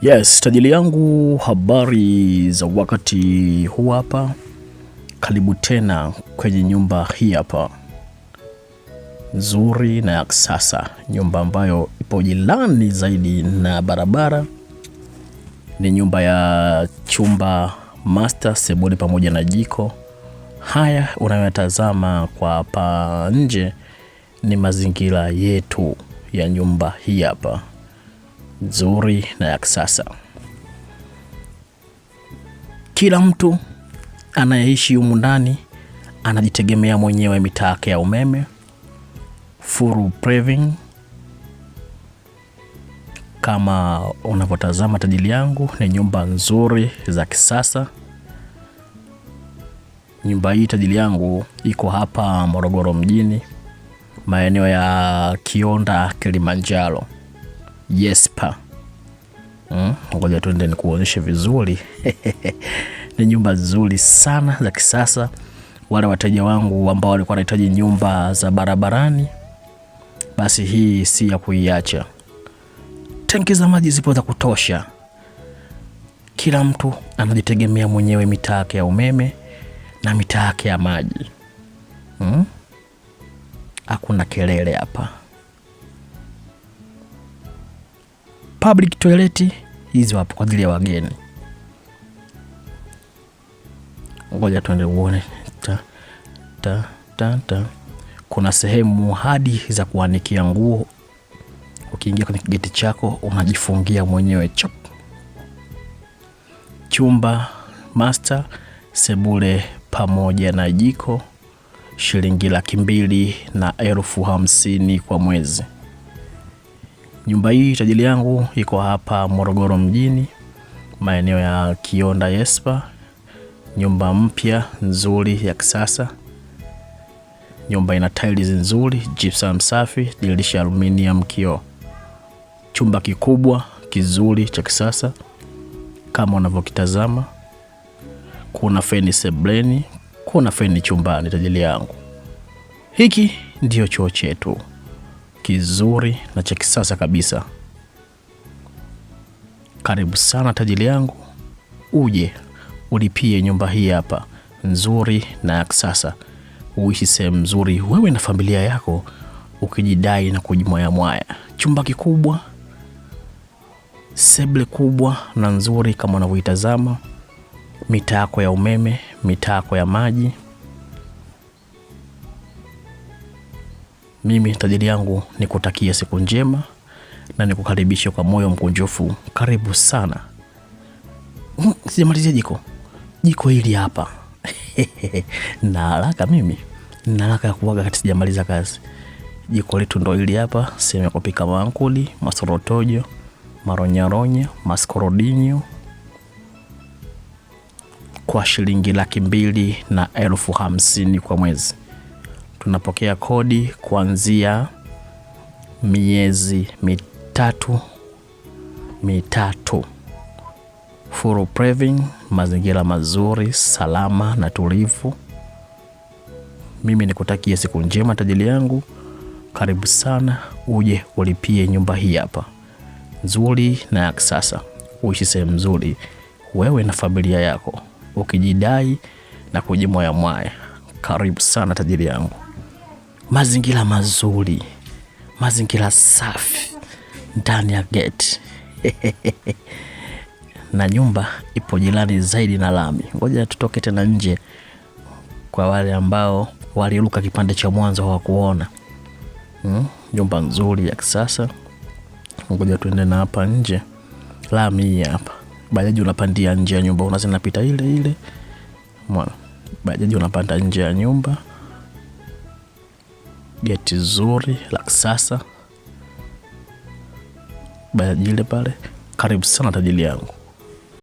Yes, tajili yangu, habari za wakati huu hapa. Karibu tena kwenye nyumba hii hapa nzuri na ya kisasa, nyumba ambayo ipo jirani zaidi na barabara. Ni nyumba ya chumba master, sebule pamoja na jiko. Haya unayotazama kwa hapa nje ni mazingira yetu ya nyumba hii hapa nzuri na ya kisasa. Kila mtu anayeishi humu ndani anajitegemea mwenyewe mitaa yake ya umeme, full priving. Kama unavyotazama tajili yangu, ni nyumba nzuri za kisasa. Nyumba hii tajili yangu iko hapa Morogoro mjini, maeneo ya Kionda, Kilimanjaro. Yespa. Ngoja tuende nikuonyeshe vizuri. Ni nyumba nzuri sana za kisasa. Wale wateja wangu ambao walikuwa wanahitaji nyumba za barabarani, basi hii si ya kuiacha. Tenki za maji zipo za kutosha. Kila mtu anajitegemea mwenyewe mitaa yake ya umeme na mitaa yake ya maji. Hakuna kelele hapa. Public toilet hizo hapo kwa ajili ya wageni. Ngoja tuende uone. Kuna sehemu hadi za kuanikia nguo. Ukiingia kwenye geti chako unajifungia mwenyewe chap. Chumba master, sebule pamoja na jiko, shilingi 250,000 kwa mwezi. Nyumba hii tajili yangu iko hapa Morogoro mjini, maeneo ya Kionda Yespa. Nyumba mpya nzuri ya kisasa. Nyumba ina tiles nzuri, gypsum safi, dirisha aluminium kioo. Chumba kikubwa, kizuri cha kisasa kama unavyokitazama. Kuna feni sebuleni, kuna feni chumbani tajili yangu. Hiki ndio choo chetu, kizuri na cha kisasa kabisa. Karibu sana tajili yangu, uje ulipie nyumba hii hapa nzuri na ya kisasa. Uishi sehemu nzuri wewe na familia yako, ukijidai na kujimoya mwaya. Chumba kikubwa, sebule kubwa na nzuri kama unavyoitazama. Mitaa yako ya umeme, mitaa yako ya maji. Mimi tajili yangu nikutakia siku njema na nikukaribisha kwa moyo mkunjufu. Karibu sana. Sijamalizia jiko hili hapa. Na haraka mimi, na haraka ya kuaga kati sijamaliza kazi. Jiko letu ndo hili hapa, sehemu ya kupika mankuli, masorotojo, maronyaronya, maskorodinyo, kwa shilingi 250,000 kwa mwezi. Tunapokea kodi kuanzia miezi mitatu. Full priving, mazingira mazuri, salama na tulivu. Mimi nikutakia siku njema tajili yangu. Karibu sana, uje ulipie nyumba hii hapa nzuri na ya kisasa. Uishi sehemu nzuri wewe na familia yako, ukijidai na kujimoya mwaya. Karibu sana tajili yangu. Mazingira mazuri, mazingira safi ndani ya gate. Na nyumba ipo jirani zaidi na lami. Ngoja tutoke tena nje kwa wale ambao waliruka kipande cha mwanzo hawakuona. Nyumba nzuri ya kisasa. Ngoja tuende na hapa nje. Lami hii hapa. Bajaji unapandia nje ya nyumba, unazinapita ile. Mwana, bajaji unapanda nje ya nyumba. Geti nzuri la kisasa. Bajaji ile pale. Karibu sana tajili yangu.